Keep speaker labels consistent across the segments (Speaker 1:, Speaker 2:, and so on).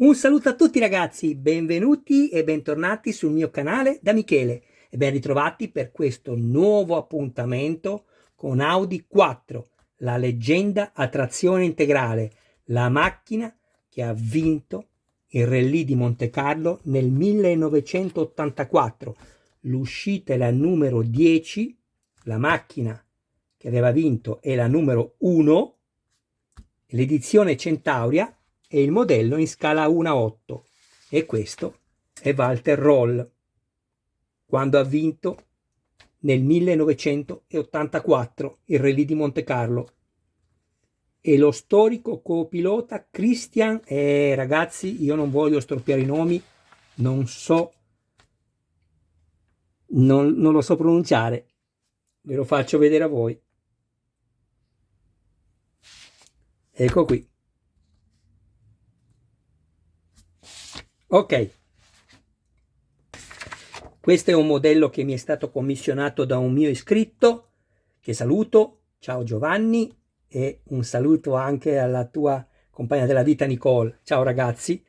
Speaker 1: Un saluto a tutti ragazzi, benvenuti e bentornati sul mio canale da Michele e ben ritrovati per questo nuovo appuntamento con Audi 4, la leggenda a trazione integrale, la macchina che ha vinto il Rallye di Monte Carlo nel 1984. L'uscita è la numero 10, la macchina che aveva vinto è la numero 1, l'edizione Centauria e il modello in scala 1:8, e questo è Walter Röll quando ha vinto nel 1984 il Rallye di Monte Carlo, e lo storico copilota Christian, ragazzi, io non voglio storpiare i nomi, non lo so pronunciare, ve lo faccio vedere a voi. Ecco qui. Ok, questo è un modello che mi è stato commissionato da un mio iscritto, che saluto. Ciao Giovanni, e un saluto anche alla tua compagna della vita Nicole. Ciao ragazzi,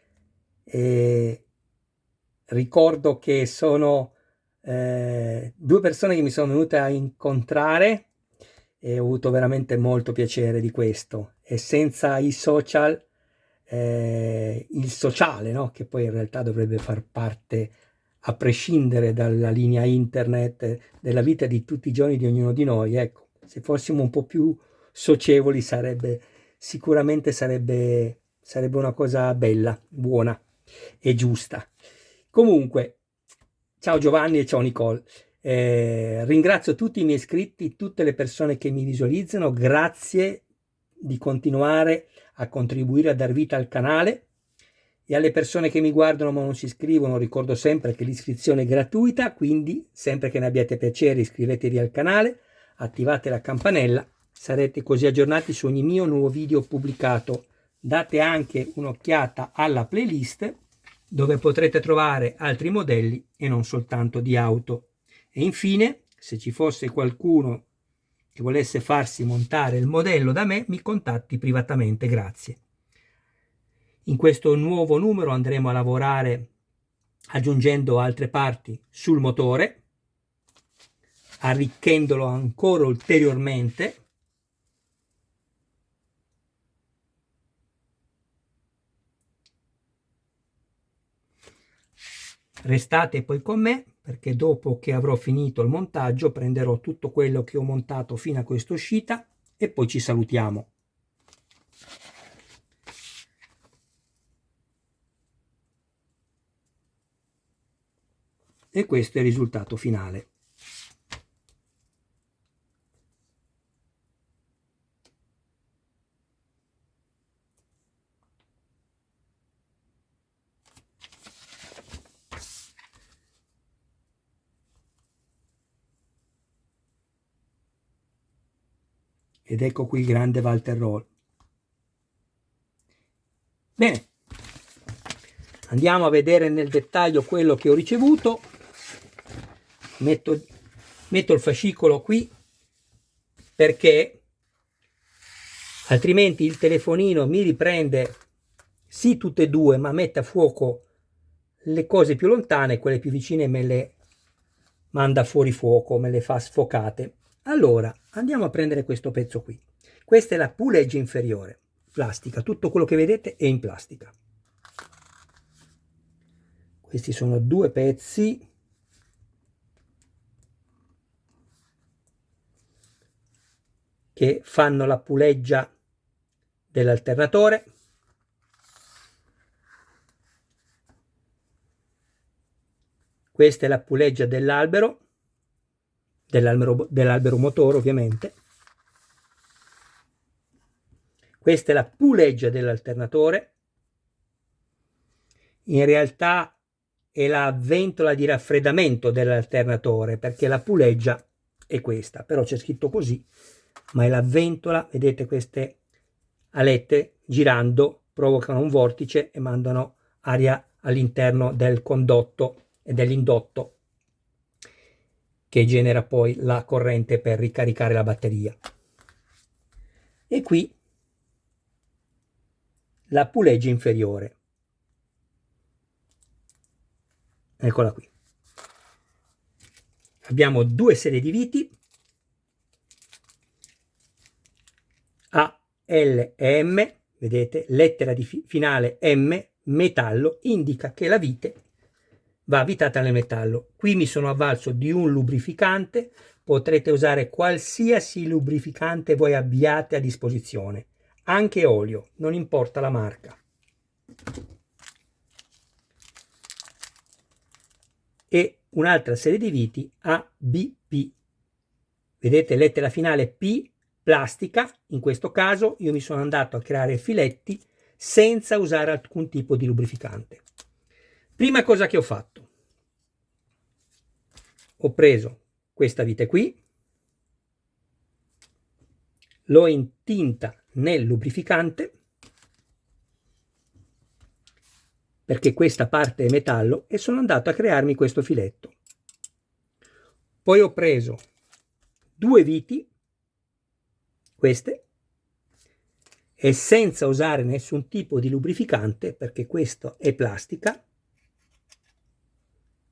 Speaker 1: ricordo che sono due persone che mi sono venute a incontrare e ho avuto veramente molto piacere di questo, e senza i social, il sociale, no? Che poi in realtà dovrebbe far parte, a prescindere dalla linea internet, della vita di tutti i giorni di ognuno di noi. Ecco, se fossimo un po' più socievoli sicuramente sarebbe una cosa bella, buona e giusta. Comunque, ciao Giovanni e ciao Nicole. Ringrazio tutti i miei iscritti, tutte le persone che mi visualizzano. Grazie di continuare a contribuire a dar vita al canale, e alle persone che mi guardano ma non si iscrivono ricordo sempre che l'iscrizione è gratuita, quindi sempre che ne abbiate piacere iscrivetevi al canale, attivate la campanella, sarete così aggiornati su ogni mio nuovo video pubblicato. Date anche un'occhiata alla playlist dove potrete trovare altri modelli e non soltanto di auto. E infine, se ci fosse qualcuno che volesse farsi montare il modello da me, mi contatti privatamente. Grazie. In questo nuovo numero andremo a lavorare aggiungendo altre parti sul motore, arricchendolo ancora ulteriormente. Restate poi con me, perché dopo che avrò finito il montaggio prenderò tutto quello che ho montato fino a questa uscita e poi ci salutiamo. E questo è il risultato finale. Ed ecco qui il grande Walter Röll. Bene, andiamo a vedere nel dettaglio quello che ho ricevuto. Metto il fascicolo qui perché altrimenti il telefonino mi riprende sì tutte e due, ma mette a fuoco le cose più lontane, quelle più vicine me le manda fuori fuoco, me le fa sfocate. Allora andiamo a prendere questo pezzo qui. Questa è la puleggia inferiore, plastica, tutto quello che vedete è in plastica. Questi sono due pezzi che fanno la puleggia dell'alternatore. Questa è la puleggia dell'albero motore, ovviamente. Questa è la puleggia dell'alternatore. In realtà è la ventola di raffreddamento dell'alternatore, perché la puleggia è questa, però c'è scritto così, ma è la ventola. Vedete, queste alette girando provocano un vortice e mandano aria all'interno del condotto e dell'indotto, che genera poi la corrente per ricaricare la batteria. E qui la puleggia inferiore. eccola qui. Abbiamo due serie di viti, A, L e M, vedete, lettera di finale M, metallo, indica che la vite va avvitata nel metallo. Qui mi sono avvalso di un lubrificante, potrete usare qualsiasi lubrificante voi abbiate a disposizione, anche olio, non importa la marca. E un'altra serie di viti ABP, vedete, lettera finale P, plastica. In questo caso io mi sono andato a creare filetti senza usare alcun tipo di lubrificante. Prima cosa che ho fatto, ho preso questa vite qui, l'ho intinta nel lubrificante, perché questa parte è metallo, e sono andato a crearmi questo filetto. Poi ho preso due viti, queste, e senza usare nessun tipo di lubrificante, perché questo è plastica,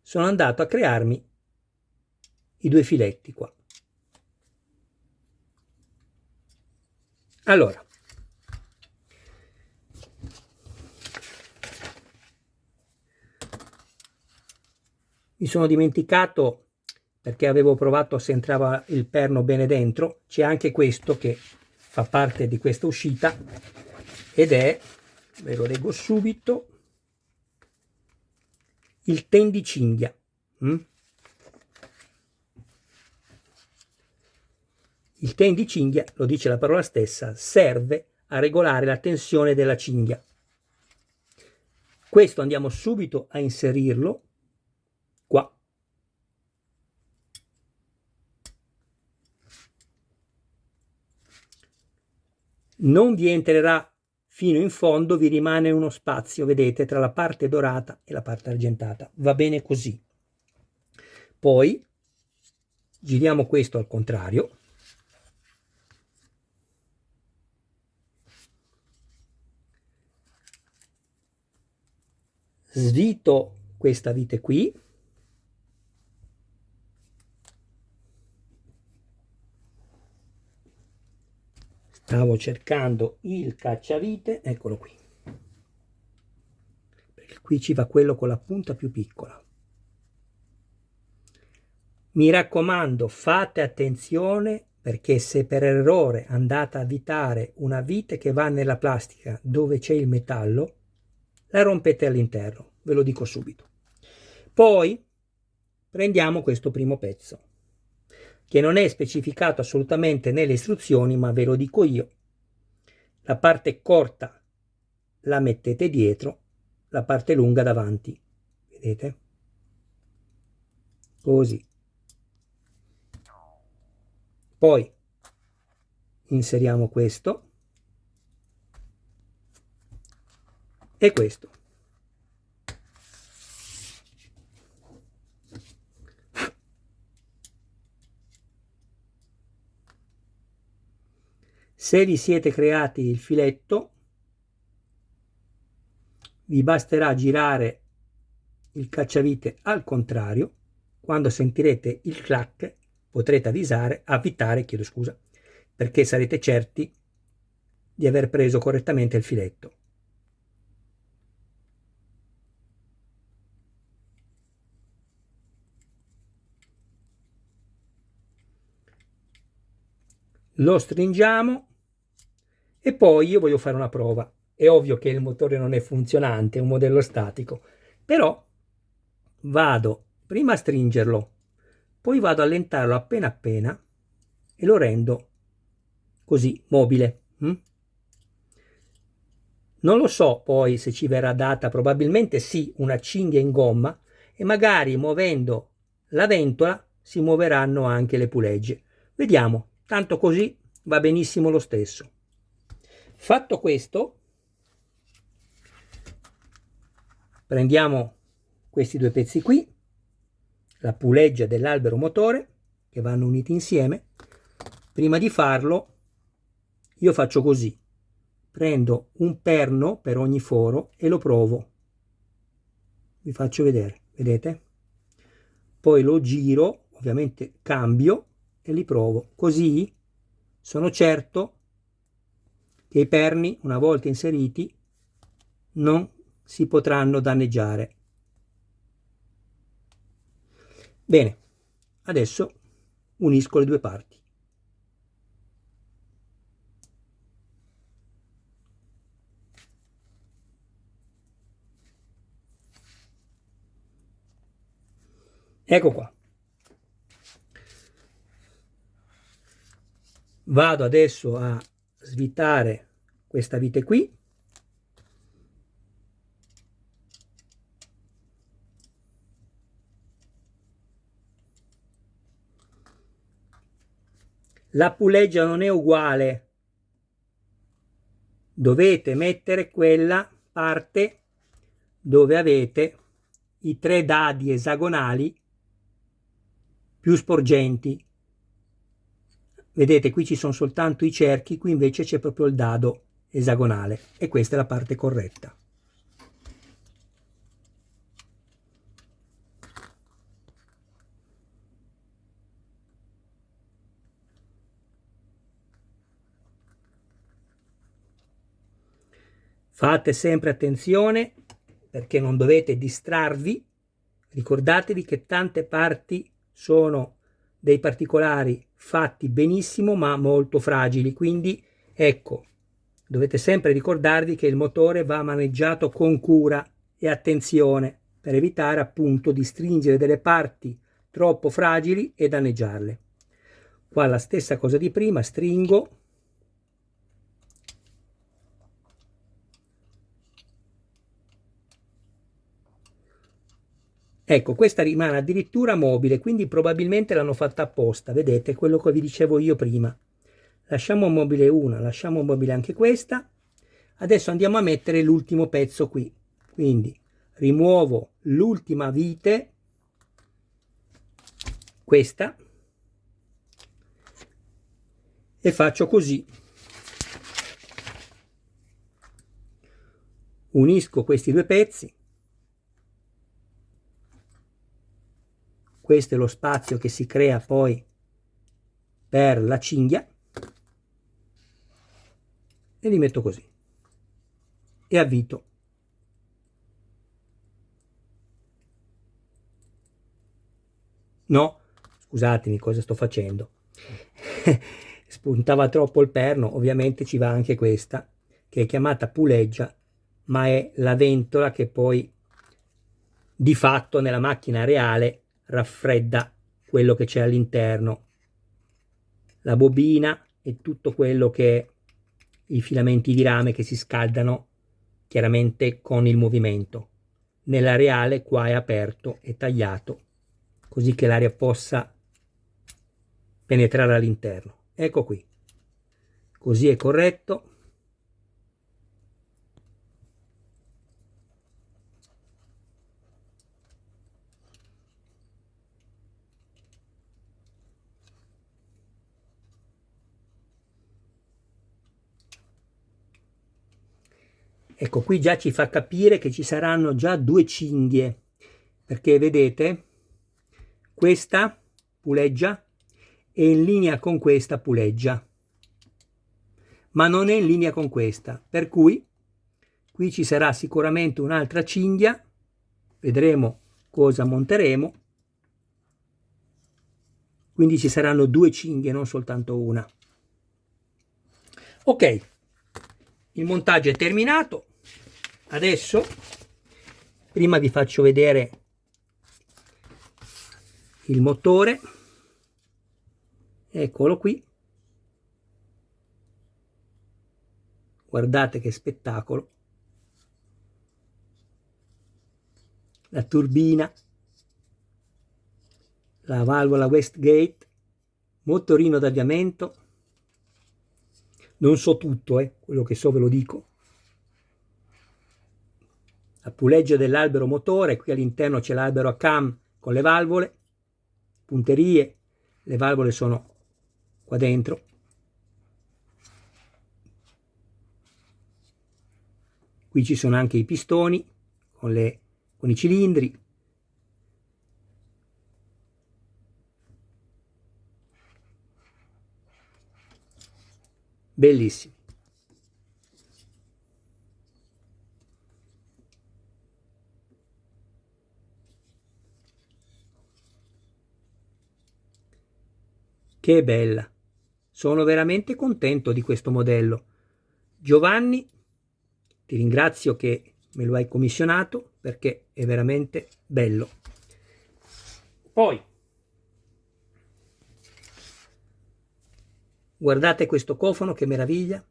Speaker 1: sono andato a crearmi i due filetti qua. Allora, mi sono dimenticato, perché avevo provato se entrava il perno bene dentro, c'è anche questo che fa parte di questa uscita, ed è, ve lo leggo subito, il tendicinghia. Il tendicinghia, lo dice la parola stessa, serve a regolare la tensione della cinghia. Questo andiamo subito a inserirlo qua. Non vi entrerà fino in fondo, vi rimane uno spazio, vedete, tra la parte dorata e la parte argentata. Va bene così. Poi giriamo questo al contrario. Svito questa vite qui. Stavo cercando il cacciavite, eccolo qui. Perché qui ci va quello con la punta più piccola. Mi raccomando, fate attenzione, perché se per errore andate a avvitare una vite che va nella plastica dove c'è il metallo, la rompete all'interno, ve lo dico subito. Poi prendiamo questo primo pezzo, che non è specificato assolutamente nelle istruzioni, ma ve lo dico io. La parte corta la mettete dietro, la parte lunga davanti, vedete? Così. Poi inseriamo questo e questo. Se vi siete creati il filetto, vi basterà girare il cacciavite al contrario. Quando sentirete il clac potrete avvitare, chiedo scusa, perché sarete certi di aver preso correttamente il filetto. Lo stringiamo e poi io voglio fare una prova. È ovvio che il motore non è funzionante, è un modello statico, però vado prima a stringerlo, poi vado a allentarlo appena appena e lo rendo così mobile. Non lo so poi se ci verrà data, probabilmente sì, una cinghia in gomma, e magari muovendo la ventola si muoveranno anche le pulegge. Vediamo, tanto così va benissimo lo stesso. Fatto questo, prendiamo questi due pezzi qui, la puleggia dell'albero motore, che vanno uniti insieme. Prima di farlo io faccio così: prendo un perno per ogni foro e lo provo. Vi faccio vedere, vedete? poi lo giro, ovviamente cambio e li provo. Così sono certo che i perni, una volta inseriti, non si potranno danneggiare. Bene, adesso unisco le due parti. Ecco qua. Vado adesso a svitare questa vite qui. La puleggia non è uguale. Dovete mettere quella parte dove avete i 3 dadi esagonali più sporgenti. Vedete, qui ci sono soltanto i cerchi, qui invece c'è proprio il dado esagonale e questa è la parte corretta. Fate sempre attenzione perché non dovete distrarvi. Ricordatevi che tante parti sono dei particolari fatti benissimo ma molto fragili, quindi ecco, dovete sempre ricordarvi che il motore va maneggiato con cura e attenzione per evitare appunto di stringere delle parti troppo fragili e danneggiarle. Qua la stessa cosa di prima, stringo. Ecco, questa rimane addirittura mobile, quindi probabilmente l'hanno fatta apposta. Vedete quello che vi dicevo io prima. Lasciamo mobile una, lasciamo mobile anche questa. Adesso andiamo a mettere l'ultimo pezzo qui. Quindi rimuovo l'ultima vite, questa, e faccio così. Unisco questi due pezzi. Questo è lo spazio che si crea poi per la cinghia e li metto così e avvito. No, scusatemi, cosa sto facendo? Spuntava troppo il perno, ovviamente ci va anche questa, che è chiamata puleggia, ma è la ventola che poi di fatto nella macchina reale raffredda quello che c'è all'interno, la bobina e tutto quello che è i filamenti di rame che si scaldano chiaramente con il movimento. Nella reale qua è aperto e tagliato così che l'aria possa penetrare all'interno. Ecco qui, così è corretto. Ecco, qui già ci fa capire che ci saranno già due cinghie, perché vedete, questa puleggia è in linea con questa puleggia, ma non è in linea con questa, per cui qui ci sarà sicuramente un'altra cinghia, vedremo cosa monteremo, quindi ci saranno due cinghie, non soltanto una. Ok, il montaggio è terminato. Adesso, prima vi faccio vedere il motore, eccolo qui, guardate che spettacolo, la turbina, la valvola Westgate, motorino d'avviamento, non so tutto, quello che so ve lo dico, la puleggia dell'albero motore, qui all'interno c'è l'albero a cam con le valvole, punterie, le valvole sono qua dentro, qui ci sono anche i pistoni con i cilindri, bellissimi. Che bella, sono veramente contento di questo modello. Giovanni, ti ringrazio che me lo hai commissionato perché è veramente bello. Poi guardate questo cofano, che meraviglia.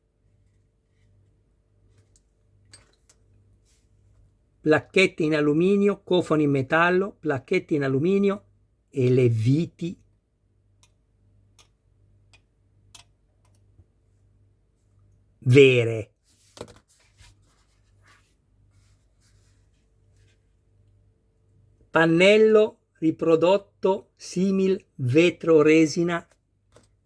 Speaker 1: Placchette in alluminio, cofano in metallo, placchette in alluminio e le viti vere. Pannello riprodotto simil vetro resina,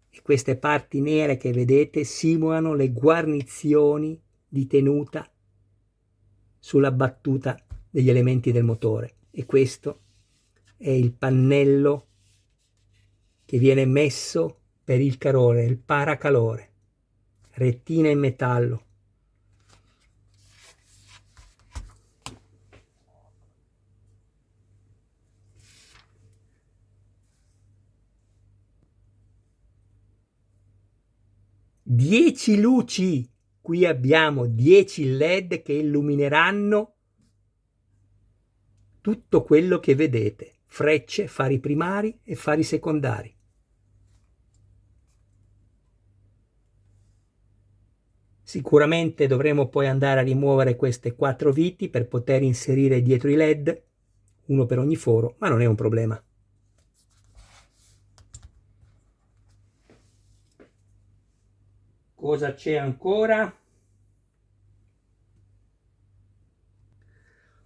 Speaker 1: e queste parti nere che vedete simulano le guarnizioni di tenuta sulla battuta degli elementi del motore. E questo è il pannello che viene messo per il calore, il paracalore, rettina in metallo. Dieci luci, qui abbiamo 10 LED che illumineranno tutto quello che vedete, frecce, fari primari e fari secondari. Sicuramente dovremo poi andare a rimuovere queste 4 viti per poter inserire dietro i LED, uno per ogni foro, ma non è un problema. Cosa c'è ancora?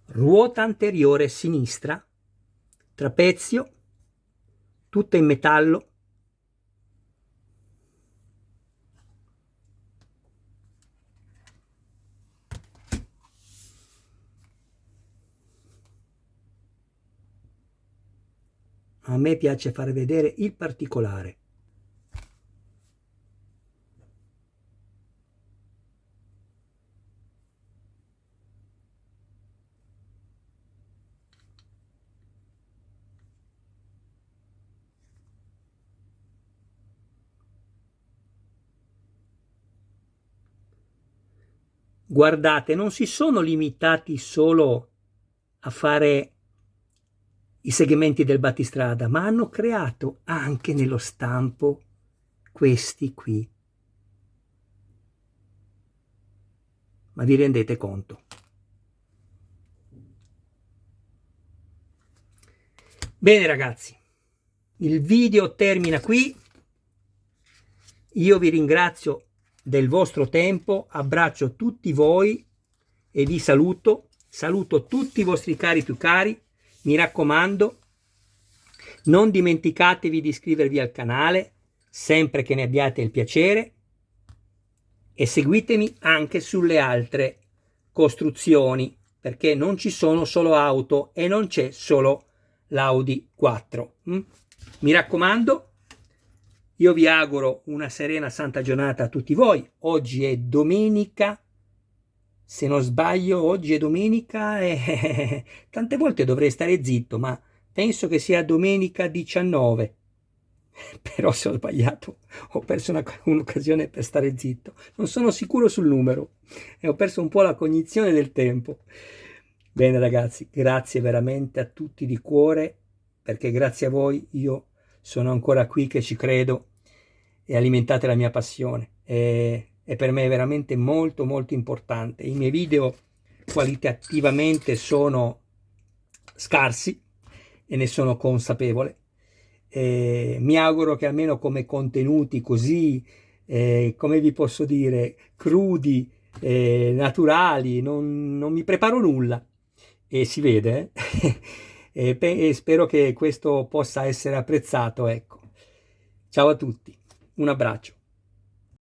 Speaker 1: Ruota anteriore sinistra, trapezio, tutta in metallo. A me piace far vedere il particolare. Guardate, non si sono limitati solo a fare i segmenti del battistrada, ma hanno creato anche nello stampo questi qui. Ma vi rendete conto? Bene ragazzi, il video termina qui. Io vi ringrazio del vostro tempo, abbraccio tutti voi e vi saluto tutti i vostri cari più cari. Mi raccomando, non dimenticatevi di iscrivervi al canale sempre che ne abbiate il piacere e seguitemi anche sulle altre costruzioni, perché non ci sono solo auto e non c'è solo l'Audi 4. Mi raccomando, io vi auguro una serena santa giornata a tutti voi. Oggi è domenica, se non sbaglio oggi è domenica e tante volte dovrei stare zitto, ma penso che sia domenica 19. Però se ho sbagliato ho perso un'occasione per stare zitto, non sono sicuro sul numero e ho perso un po' la cognizione del tempo. Bene ragazzi, grazie veramente a tutti di cuore, perché grazie a voi io sono ancora qui che ci credo e alimentate la mia passione e per me è veramente molto molto importante. I miei video qualitativamente sono scarsi e ne sono consapevole. Mi auguro che almeno come contenuti così, come vi posso dire, crudi, naturali, non mi preparo nulla e si vede, e spero che questo possa essere apprezzato, ecco. Ciao a tutti, un abbraccio.